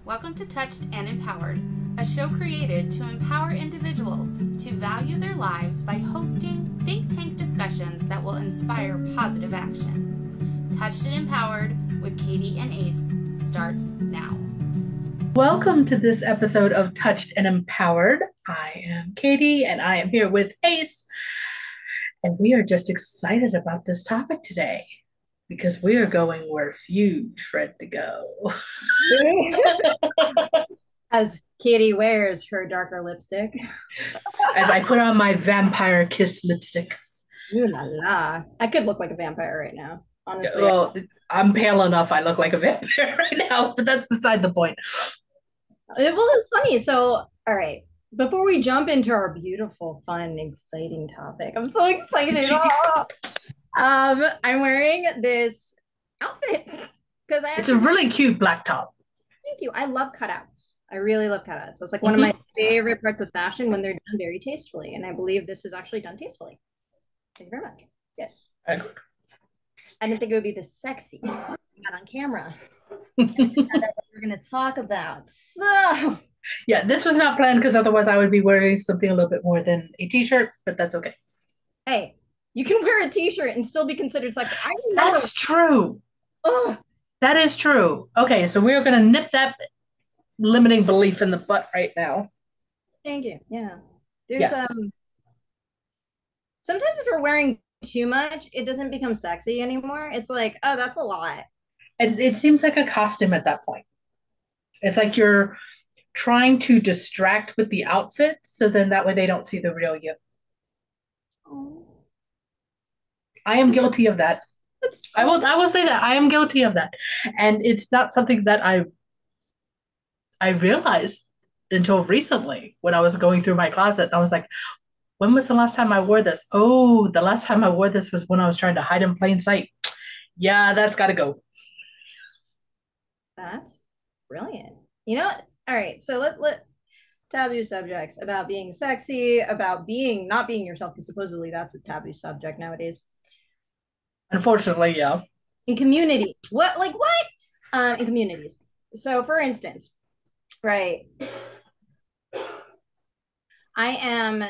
Welcome to Touched and Empowered, a show created to empower individuals to value their lives by hosting think tank discussions that will inspire positive action. Touched and Empowered with Katie and Ace starts now. Welcome to this episode of Touched and Empowered. I am Katie and I am here with Ace, and we are just excited about this topic today because we are going where few dread to go. As Katie wears her darker lipstick. As I put on my vampire kiss lipstick. Ooh la la. I could look like a vampire right now, honestly. Well, I'm pale enough, I look like a vampire right now, but that's beside the point. Well, it's funny. So, all right. Before we jump into our beautiful, fun, exciting topic, I'm so excited. I'm wearing this outfit because It's a really cute black top. Thank you. I love cutouts. I really love cutouts. It's like one of my favorite parts of fashion when they're done very tastefully. And I believe this is actually done tastefully. Thank you very much. Yes. I didn't think it would be this sexy. Not on camera. That we're going to talk about. So, yeah, this was not planned because otherwise I would be wearing something a little bit more than a t-shirt, but that's okay. Hey, you can wear a t-shirt and still be considered sexy. That's true. Ugh. That is true. Okay, so we're going to nip that limiting belief in the butt right now. Thank you. Yeah. There's sometimes if you're wearing too much, it doesn't become sexy anymore. It's like, oh, that's a lot. And it seems like a costume at that point. It's like you're trying to distract with the outfit, so then that way they don't see the real you. Oh. I am guilty of that. I will say that I am guilty of that. And it's not something that I realized until recently when I was going through my closet. I was like, when was the last time I wore this? Oh, the last time I wore this was when I was trying to hide in plain sight. Yeah, that's got to go. That's brilliant. You know what? All right. So let taboo subjects about being sexy, about being not being yourself, because supposedly that's a taboo subject nowadays. Unfortunately, yeah. In community. What? In communities. So for instance, right. I am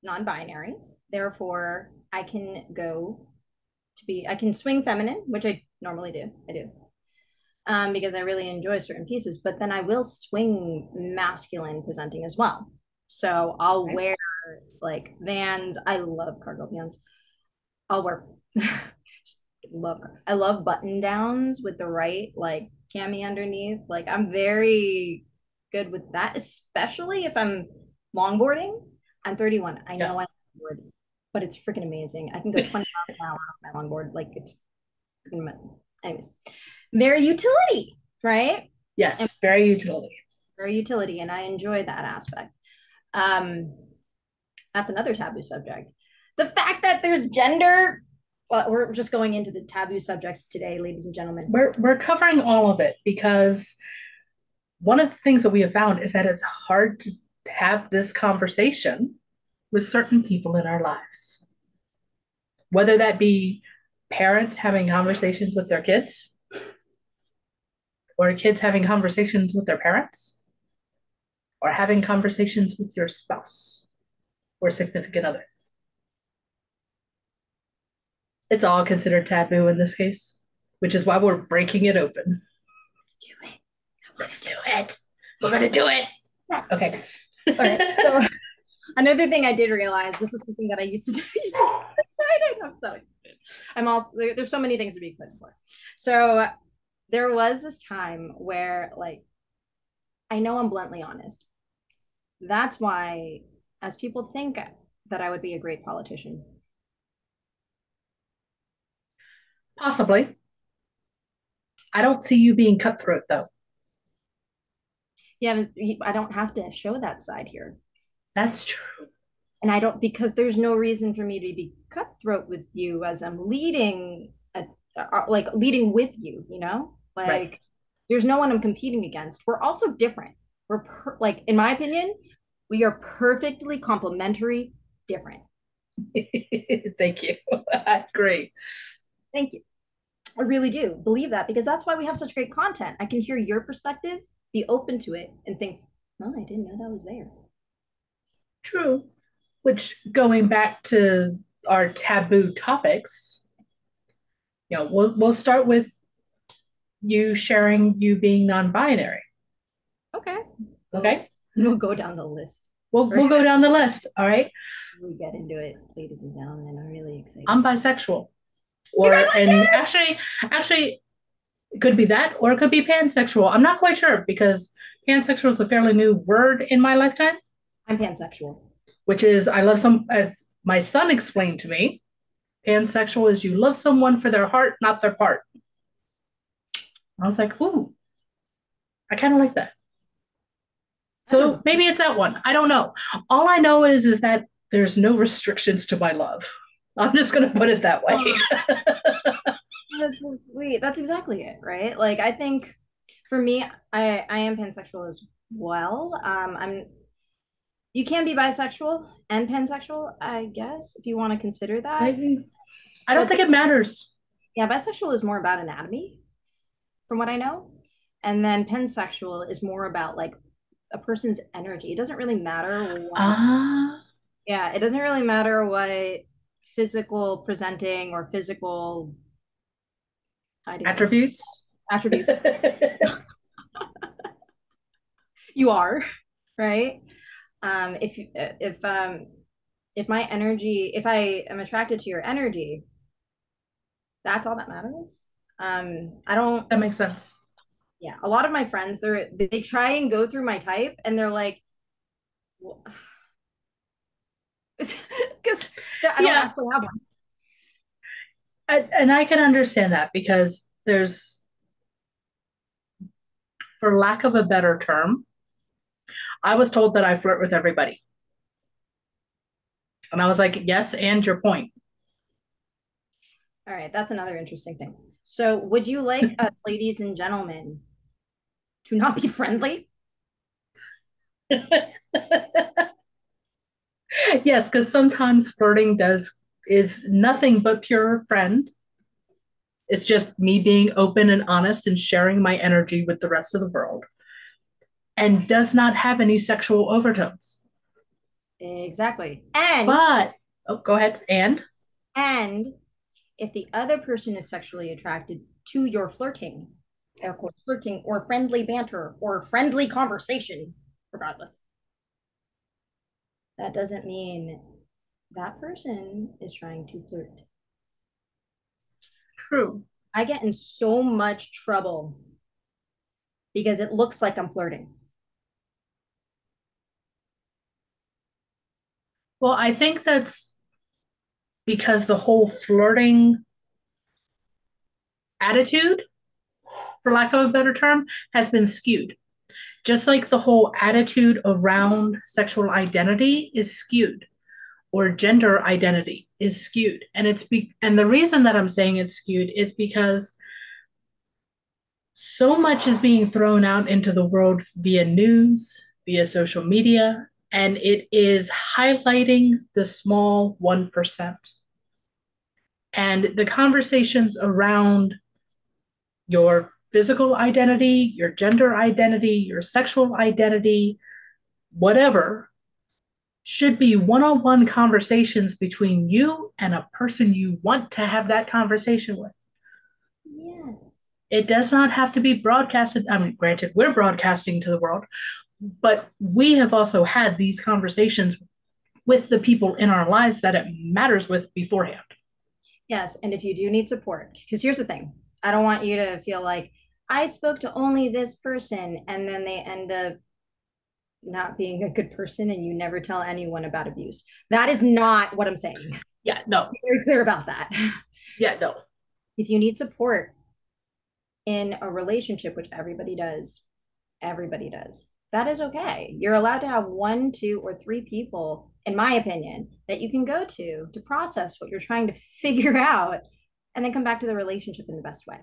non-binary, therefore I can I can swing feminine, which I normally do. I do. Because I really enjoy certain pieces, but then I will swing masculine presenting as well. So I'll wear like Vans. I love cargo pants. I'll wear I love button downs with the right like cami underneath. Like I'm very good with that, especially if I'm longboarding. I'm 31. I know I'm longboard, but it's freaking amazing. I can go 20 miles an hour on my longboard. Like it's freaking anyways. Very utility, right? Yes, and very utility. Very utility, and I enjoy that aspect. That's another taboo subject. The fact that there's gender. We're just going into the taboo subjects today, ladies and gentlemen. We're covering all of it because one of the things that we have found is that it's hard to have this conversation with certain people in our lives. Whether that be parents having conversations with their kids, or kids having conversations with their parents, or having conversations with your spouse or significant other. It's all considered taboo in this case, which is why we're breaking it open. Let's do it. Let's do it. We're going to do it. Okay. All right. So another thing I did realize, this is something that I used to do. I'm so excited. I'm also, there's so many things to be excited for. So there was this time where like, I know I'm bluntly honest. That's why, as people think that I would be a great politician. Possibly. I don't see you being cutthroat though. Yeah, I don't have to show that side here. That's true. And I don't, because there's no reason for me to be cutthroat with you as I'm leading, like leading with you, you know? Like, right. There's no one I'm competing against. We're also different. Like, in my opinion, we are perfectly complementary different. Thank you. I agree. Thank you. I really do believe that because that's why we have such great content. I can hear your perspective be open to it and think, oh, I didn't know that was there. True. Which, going back to our taboo topics, we'll start with you sharing you being non-binary. Okay. Okay. We'll go down the list. We'll go down the list. All right. We get into it, ladies and gentlemen. I'm really excited. I'm bisexual. Actually, it could be that, or it could be pansexual. I'm not quite sure because pansexual is a fairly new word in my lifetime. I'm pansexual. Which is, I love as my son explained to me, pansexual is you love someone for their heart, not their part. I was like, ooh, I kind of like that. So maybe it's that one. I don't know. All I know is that there's no restrictions to my love. I'm just going to put it that way. That's so sweet. That's exactly it, right? Like, I think for me, I am pansexual as well. You can be bisexual and pansexual, I guess, if you want to consider that. I don't think it matters. Yeah, bisexual is more about anatomy, from what I know. And then pansexual is more about like a person's energy. It doesn't really matter what, yeah, it doesn't really matter what physical presenting or physical attributes you are, right? If my energy, if I am attracted to your energy, that's all that matters. I don't. That makes sense. Yeah, a lot of my friends, they try and go through my type, and they're like, because I don't actually have one. And I can understand that because there's, for lack of a better term, I was told that I flirt with everybody. And I was like, yes, and your point. All right, that's another interesting thing. So, would you like us, ladies and gentlemen, to not be friendly? Yes, because sometimes flirting is nothing but pure friend. It's just me being open and honest and sharing my energy with the rest of the world, and does not have any sexual overtones. Exactly. Go ahead. And if the other person is sexually attracted to your flirting, or friendly banter or friendly conversation, regardless, that doesn't mean that person is trying to flirt. True. I get in so much trouble because it looks like I'm flirting. Well, I think that's because the whole flirting attitude, for lack of a better term, has been skewed. Just like the whole attitude around sexual identity is skewed, or gender identity is skewed. And the reason that I'm saying it's skewed is because so much is being thrown out into the world via news, via social media, and it is highlighting the small 1%. And the conversations around your physical identity, your gender identity, your sexual identity, whatever, should be one-on-one conversations between you and a person you want to have that conversation with. Yes. It does not have to be broadcasted. I mean, granted, we're broadcasting to the world, but we have also had these conversations with the people in our lives that it matters with beforehand. Yes, and if you do need support, because here's the thing, I don't want you to feel like I spoke to only this person and then they end up not being a good person and you never tell anyone about abuse. That is not what I'm saying. Yeah, no. Be very clear about that. Yeah, no. If you need support in a relationship, which everybody does, that is okay. You're allowed to have 1, 2, or 3 people, in my opinion, that you can go to process what you're trying to figure out and then come back to the relationship in the best way.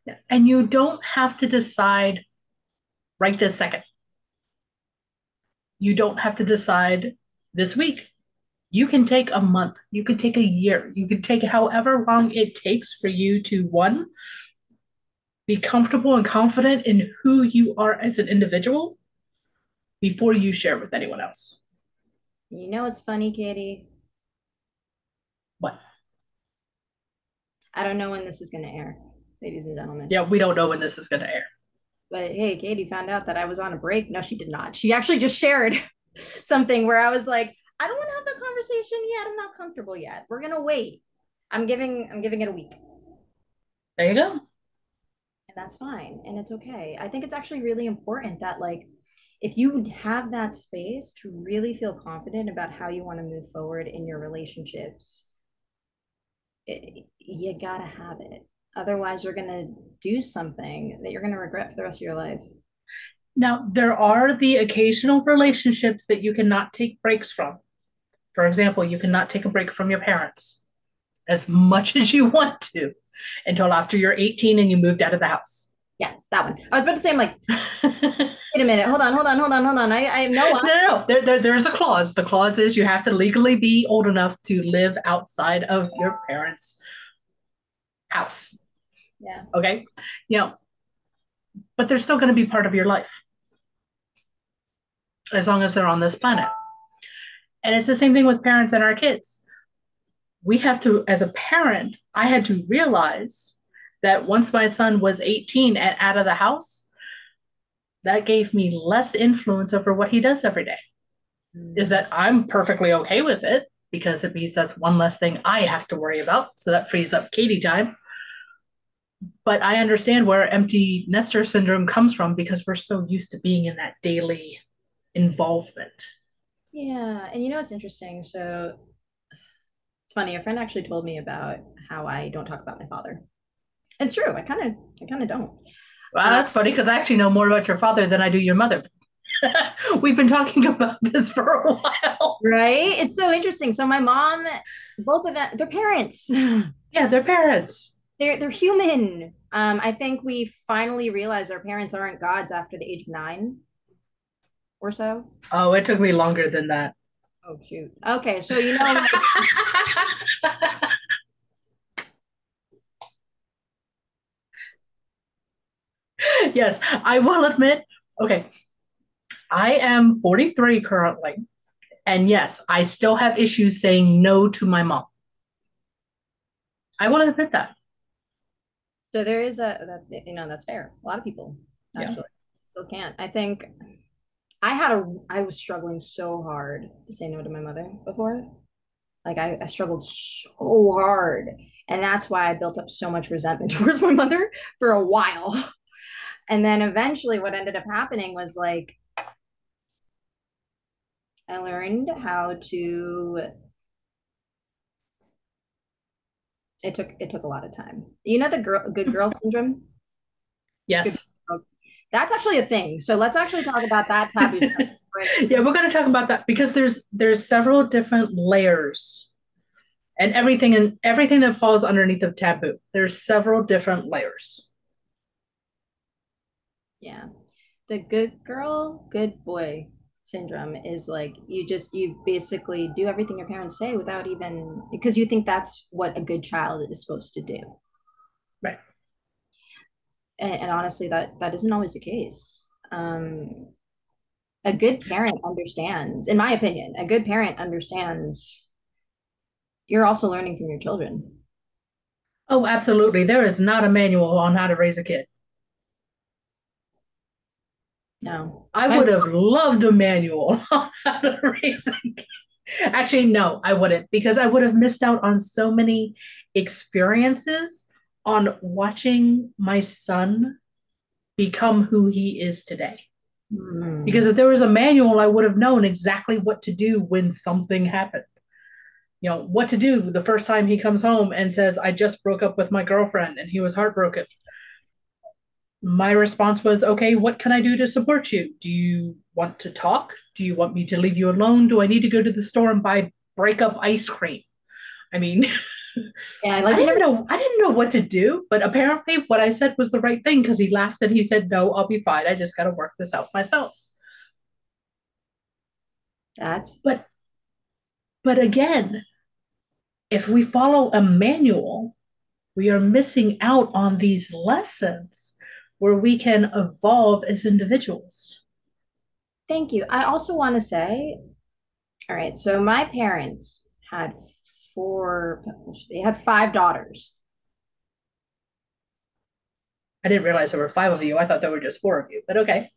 Yeah. And you don't have to decide right this second. You don't have to decide this week. You can take a month. You can take a year. You can take however long it takes for you to, one, Be comfortable and confident in who you are as an individual before you share with anyone else. You know what's funny, Katie? What? I don't know when this is going to air, ladies and gentlemen. Yeah, we don't know when this is going to air. But hey, Katie found out that I was on a break. No, she did not. She actually just shared something where I was like, I don't want to have that conversation yet. I'm not comfortable yet. We're gonna wait. I'm giving it a week. There you go. And that's fine. And it's okay. I think it's actually really important that like if you have that space to really feel confident about how you want to move forward in your relationships, you gotta have it. Otherwise, you're gonna do something that you're gonna regret for the rest of your life. Now, there are the occasional relationships that you cannot take breaks from. For example, you cannot take a break from your parents as much as you want to until after you're 18 and you moved out of the house. Yeah, that one. I was about to say, I'm like, wait a minute, hold on. I know. No. There's a clause. The clause is you have to legally be old enough to live outside of your parents' house. Yeah. Okay. But they're still going to be part of your life as long as they're on this planet. And it's the same thing with parents and our kids. We have to, as a parent, I had to realize that once my son was 18 and out of the house, that gave me less influence over what he does every day. Is that I'm perfectly okay with it because it means that's one less thing I have to worry about. So that frees up Katie time. But I understand where empty nester syndrome comes from because we're so used to being in that daily involvement. Yeah. And you know what's interesting? So it's funny, a friend actually told me about how I don't talk about my father. It's true. I kind of don't. Well, that's funny because I actually know more about your father than I do your mother. We've been talking about this for a while. Right? It's so interesting. So my mom, both of them, they're parents. Yeah, they're parents. They're human. I think we finally realized our parents aren't gods after the age of 9 or so. Oh, it took me longer than that. Oh shoot. Okay, so you know, like, yes, I will admit. Okay, I am 43 currently. And yes, I still have issues saying no to my mom. I will admit that. so there is that's fair. A lot of people actually still can't. I think I was struggling so hard to say no to my mother before. Like I struggled so hard. And that's why I built up so much resentment towards my mother for a while. And then eventually what ended up happening was like I learned how to it took a lot of time. You know the good girl syndrome? Good Yes. girl. That's actually a thing. So let's actually talk about that taboo. Yeah, we're going to talk about that because there's several different layers and everything that falls underneath of taboo. There's several different layers. Yeah. The good girl, good boy syndrome is like you basically do everything your parents say without even because you think that's what a good child is supposed to do. Right. And honestly, that isn't always the case. A good parent understands, in my opinion, a good parent understands you're also learning from your children. Oh, absolutely. There is not a manual on how to raise a kid. No. I would have loved a manual on how to raise a kid. Actually, no, I wouldn't because I would have missed out on so many experiences on watching my son become who he is today. Because if there was a manual, I would have known exactly what to do when something happened. What to do the first time he comes home and says, I just broke up with my girlfriend and he was heartbroken. My response was, okay, what can I do to support you? Do you want to talk? Do you want me to leave you alone? Do I need to go to the store and buy breakup ice cream? I mean, yeah, I didn't know what to do, but apparently what I said was the right thing because he laughed and he said, no, I'll be fine. I just got to work this out myself. That's but again, if we follow a manual, we are missing out on these lessons where we can evolve as individuals. Thank you. I also want to say, all right, so my parents had they had five daughters. I didn't realize there were five of you. I thought there were just four of you, but okay.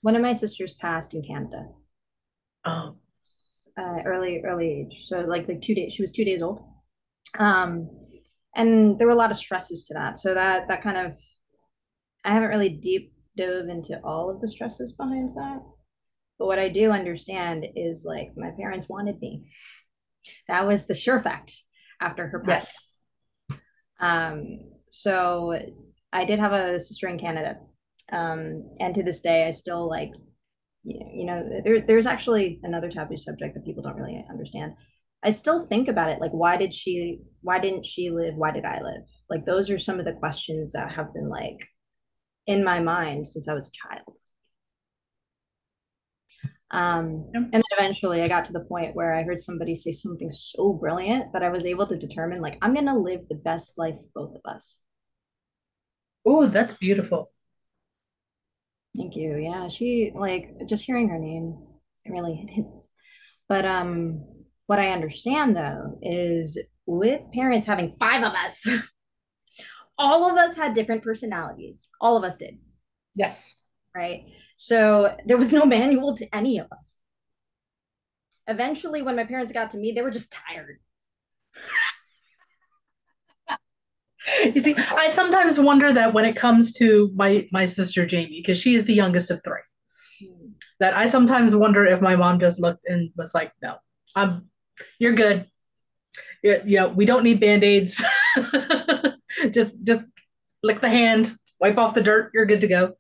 One of my sisters passed in Canada, Um, early age. So like 2 days, she was 2 days old. Um, and there were a lot of stresses to that. So that kind of, I haven't really deep dove into all of the stresses behind that. But what I do understand is like my parents wanted me. That was the sure fact after her passing. yes. So I did have a sister in Canada. And to this day, I still like, there's actually another taboo subject that people don't really understand. I still think about it. Like, why didn't she live? Why did I live? Like, those are some of the questions that have been like in my mind since I was a child. And then eventually I got to the point where I heard somebody say something so brilliant that I was able to determine, like, I'm going to live the best life of both of us. Oh, that's beautiful. Thank you. Yeah, she like just hearing her name, it really hits. But what I understand though is with parents having five of us, all of us had different personalities. All of us did, Yes. right? So there was no manual to any of us. Eventually, when my parents got to me, they were just tired. You see, I sometimes wonder that when it comes to my sister Jamie, because she is the youngest of three, that I sometimes wonder if my mom just looked and was like, "No, you're good. Yeah, we don't need band-aids. just lick the hand, wipe off the dirt. You're good to go."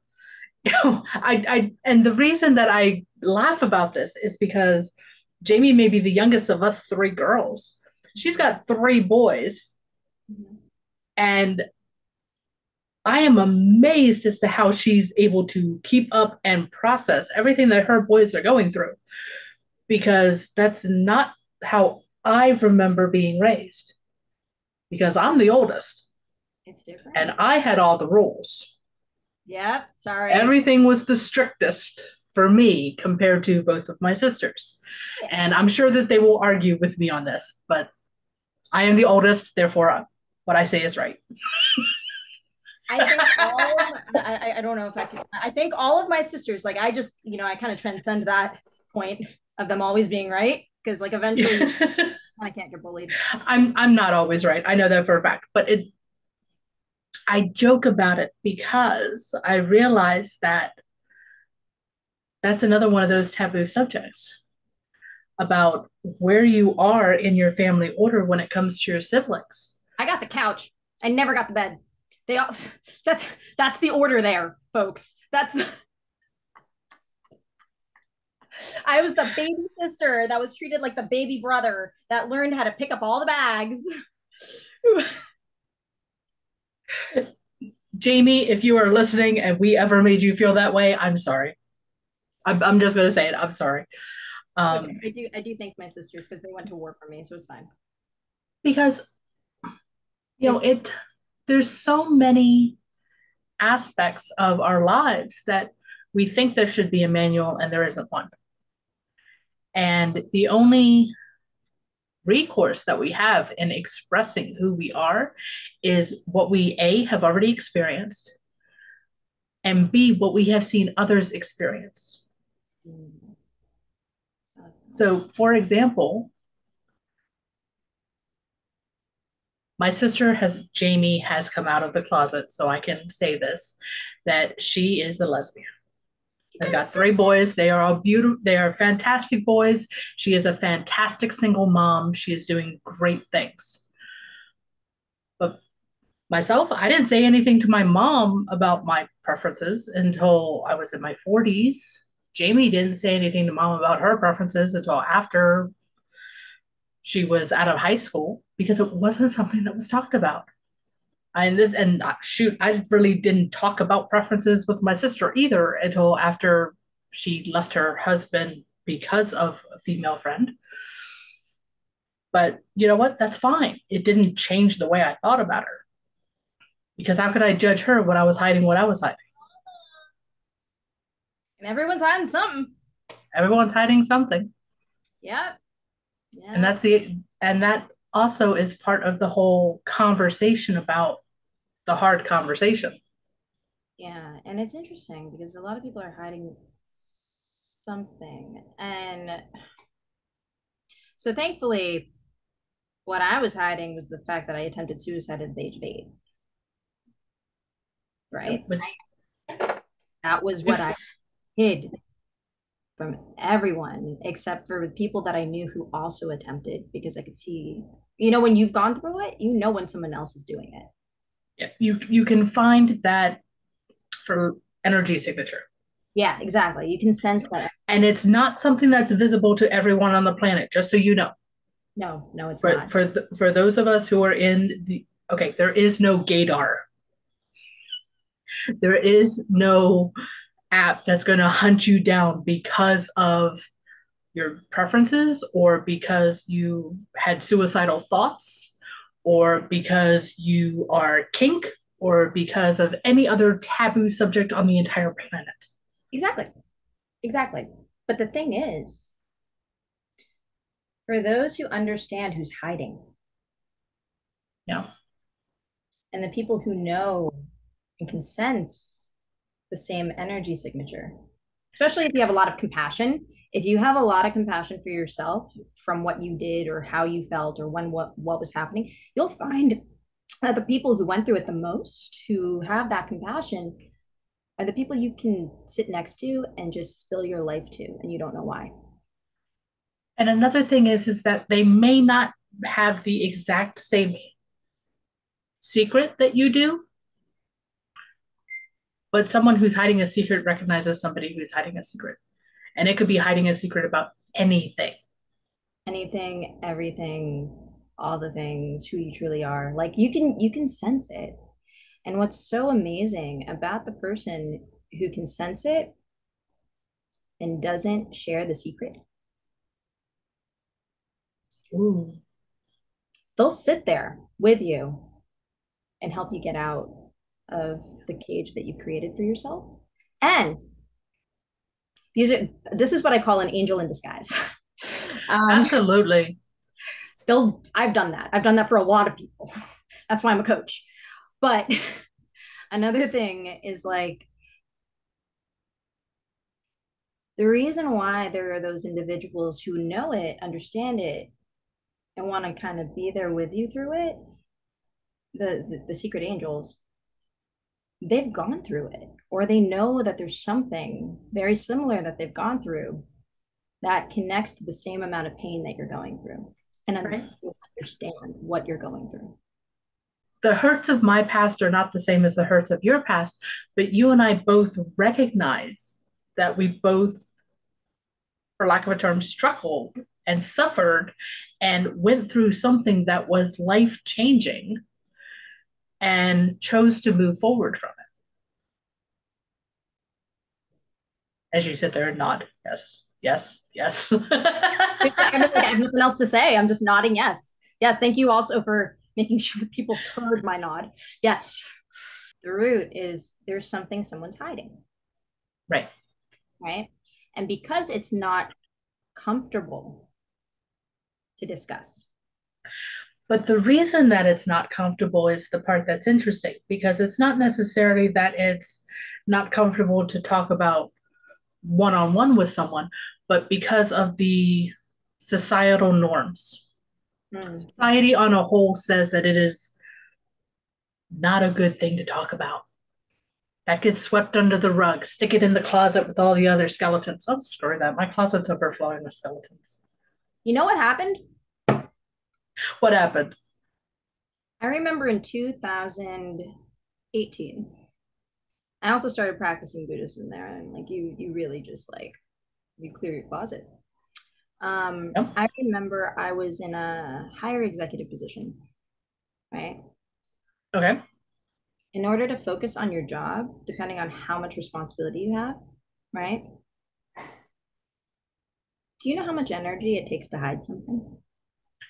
And the reason that I laugh about this is because Jamie may be the youngest of us three girls. She's got three boys. And I am amazed as to how she's able to keep up and process everything that her boys are going through, because that's not how I remember being raised. Because I'm the oldest. It's different. And I had all the rules. Yep. Sorry. Everything was the strictest for me compared to both of my sisters. Yeah. And I'm sure that they will argue with me on this, but I am the oldest, therefore what I say is right. I think I don't know if I can. I think all of my sisters, like I just, I kind of transcend that point of them always being right, because like eventually I can't get bullied. I'm not always right. I know that for a fact, but I joke about it because I realize that that's another one of those taboo subjects about where you are in your family order when it comes to your siblings. I got the couch. I never got the bed. They all, that's the order there, folks. I was the baby sister that was treated like the baby brother that learned how to pick up all the bags. Jamie, if you are listening and we ever made you feel that way, I'm sorry. I'm just going to say it. I'm sorry. Okay. I do thank my sisters because they went to war for me, so it's fine. Because there's so many aspects of our lives that we think there should be a manual and there isn't one. And the only recourse that we have in expressing who we are is what we A, have already experienced, and B, what we have seen others experience. So, for example, my sister Jamie has come out of the closet, so I can say this, that she is a lesbian. Has got three boys. They are all beautiful. They are fantastic boys. She is a fantastic single mom. She is doing great things. But myself, I didn't say anything to my mom about my preferences until I was in my 40s. Jamie didn't say anything to mom about her preferences until after she was out of high school, because it wasn't something that was talked about. Shoot, I really didn't talk about preferences with my sister either until after she left her husband because of a female friend. But you know what? That's fine. It didn't change the way I thought about her. Because how could I judge her when I was hiding what I was hiding? And everyone's hiding something. Everyone's hiding something. Yep. And Yeah. that also is part of the whole conversation about the hard conversation. Yeah. And it's interesting because a lot of people are hiding something. And so thankfully, what I was hiding was the fact that I attempted suicide at the age of 8. Right. But That was what if I hid from everyone except for the people that I knew who also attempted because I could see, when you've gone through it, when someone else is doing it. you can find that for energy signature. Yeah, exactly. You can sense that. And it's not something that's visible to everyone on the planet, just so you know. No, it's For not. for those of us who are in the okay, there is no gaydar. There is no app that's going to hunt you down because of your preferences or because you had suicidal thoughts or because you are kink or because of any other taboo subject on the entire planet. Exactly. Exactly. But the thing is, for those who understand who's hiding Yeah. and the people who know and can sense the same energy signature, especially if you have a lot of compassion. If you have a lot of compassion for yourself from what you did or how you felt or what was happening, you'll find that the people who went through it the most, who have that compassion, are the people you can sit next to and just spill your life to, and you don't know why. And another thing is that they may not have the exact same secret that you do, but someone who's hiding a secret recognizes somebody who's hiding a secret. And it could be hiding a secret about anything. Anything, everything, all the things, who you truly are. Like you can sense it. And what's so amazing about the person who can sense it and doesn't share the secret, Ooh. they'll sit there with you and help you get out of the cage that you've created for yourself. And this is what I call an angel in disguise. um, Absolutely. I've done that. I've done that for a lot of people. That's why I'm a coach. But another thing is like the reason why there are those individuals who know it, understand it, and want to kind of be there with you through it, the secret angels, they've gone through it, or they know that there's something very similar that they've gone through that connects to the same amount of pain that you're going through and Right. understand what you're going through. The hurts of my past are not the same as the hurts of your past, but you and I both recognize that we both, for lack of a term, struggled and suffered and went through something that was life changing and chose to move forward from it. As you sit there and nod, yes, yes, yes. I have nothing else to say. I'm just nodding yes. Yes, thank you also for making sure people heard my nod. Yes. The root is there's something someone's hiding. Right. Right. And because it's not comfortable to discuss. But the reason that it's not comfortable is the part that's interesting because it's not necessarily that it's not comfortable to talk about one on one with someone, but because of the societal norms. Society on a whole says that it is not a good thing to talk about. That gets swept under the rug. Stick it in the closet with all the other skeletons. Oh, screw that. My closet's overflowing with skeletons. You know what happened? What happened? I remember in 2018, I also started practicing Buddhism there, and like you really just like you clear your closet. Yep. I remember I was in a higher executive position, right? Okay. In order to focus on your job, depending on how much responsibility you have, right? Do you know how much energy it takes to hide something?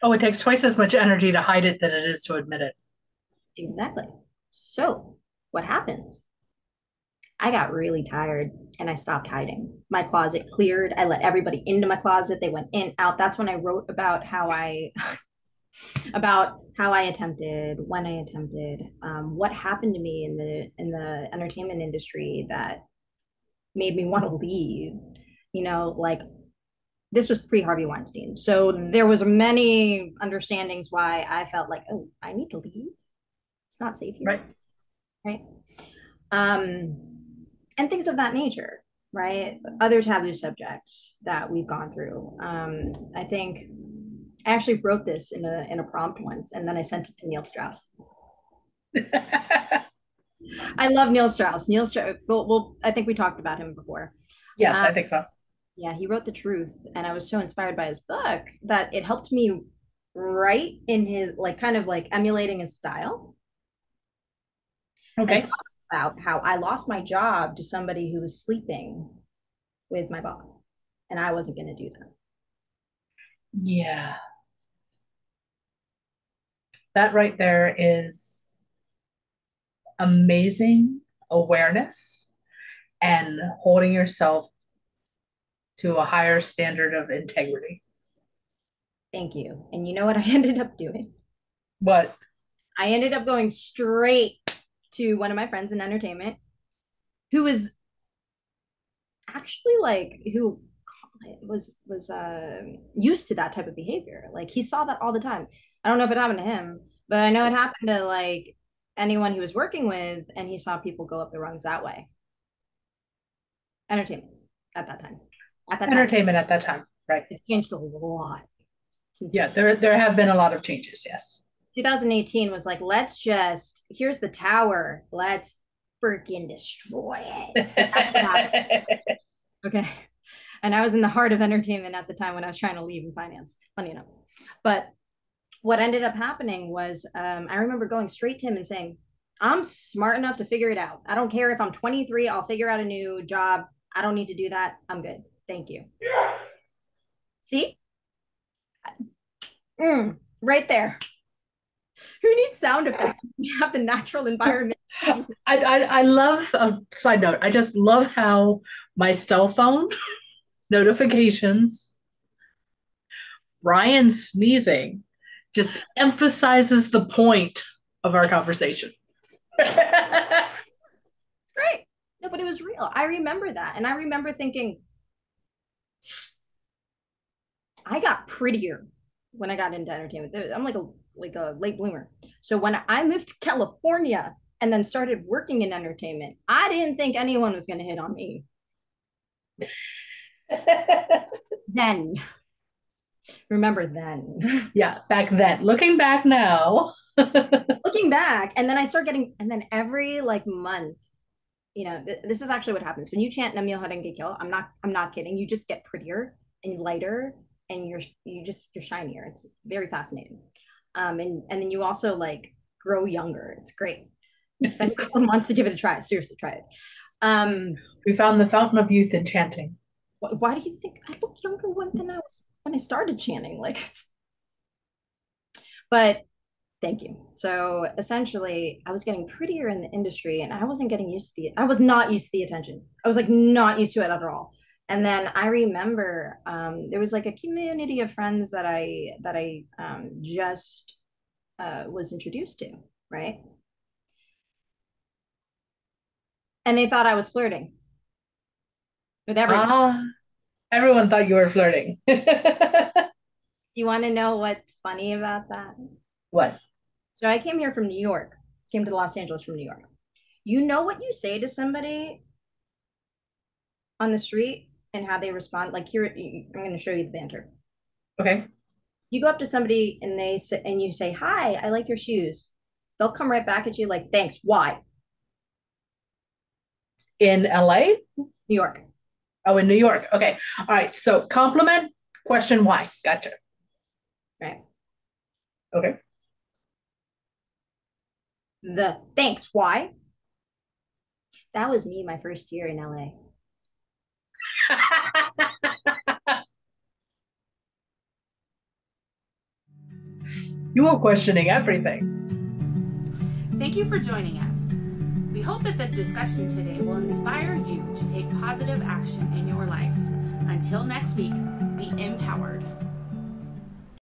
Oh, it takes twice as much energy to hide it than it is to admit it. Exactly. So what happens? I got really tired and I stopped hiding. My closet cleared. I let everybody into my closet. They went in, out. That's when I wrote about how I attempted, when I attempted, what happened to me in the entertainment industry that made me want to leave. You know, like this was pre Harvey Weinstein, so there was many understandings why I felt like, oh, I need to leave. It's not safe here, Right. right? And things of that nature, right? Other taboo subjects that we've gone through. I think I actually wrote this in a prompt once, and then I sent it to Neil Strauss. I love Neil Strauss. Neil Strauss. Well, I think we talked about him before. Yes, I think so. Yeah, he wrote The Truth, and I was so inspired by his book that it helped me write in his like kind of like emulating his style. Okay. And talk about how I lost my job to somebody who was sleeping with my boss, and I wasn't going to do that. Yeah. That right there is amazing awareness and holding yourself to a higher standard of integrity. Thank you. And you know what I ended up doing? What? I ended up going straight to one of my friends in entertainment who was actually like who was used to that type of behavior. Like he saw that all the time. I don't know if it happened to him, but I know it happened to like anyone he was working with, and he saw people go up the rungs that way. Entertainment at that time. At that Entertainment at that time, right? It changed a lot. Yeah, there have been a lot of changes, yes. 2018 was like, let's just, here's the tower. Let's freaking destroy it. Okay. And I was in the heart of entertainment at the time when I was trying to leave in finance, funny enough. But what ended up happening was I remember going straight to him and saying, I'm smart enough to figure it out. I don't care if I'm 23, I'll figure out a new job. I don't need to do that. I'm good. Thank you. See? Right there. Who needs sound effects? We have the natural environment. I love a side note. I just love how my cell phone notifications, Brian sneezing, just emphasizes the point of our conversation. Great. No, but it was real. I remember that. And I remember thinking, I got prettier when I got into entertainment. I'm like a late bloomer. So when I moved to California and then started working in entertainment, I didn't think anyone was going to hit on me. Then. Remember then. Yeah, back then. Looking back now. Looking back, and then I start getting, and then every like month, you know, this is actually what happens when you chant Namil Harengekyo. I'm not kidding. You just get prettier and lighter, and you're shinier. It's very fascinating. And then you also like grow younger. It's great. If anyone wants to give it a try, seriously try it. We found the fountain of youth in chanting. Why do you think I look younger than I was when I started chanting? Like, but thank you. So essentially, I was getting prettier in the industry, and I wasn't getting used to I was not used to the attention. I was like not used to it at all. And then I remember there was like a community of friends that I just was introduced to, right? And they thought I was flirting with everyone. Everyone thought you were flirting. Do you want to know what's funny about that? What? So I came here from New York, came to Los Angeles from New York. You know what you say to somebody on the street and how they respond? Like here, I'm going to show you the banter. Okay. You go up to somebody and they say, and you say, "Hi, I like your shoes." They'll come right back at you like, "Thanks. Why?" In LA? New York. Oh, in New York. Okay. All right. So compliment, question why. Gotcha. Right. Okay. The thanks, why? That was me my first year in LA. You were questioning everything. Thank you for joining us. We hope that the discussion today will inspire you to take positive action in your life. Until next week, be empowered.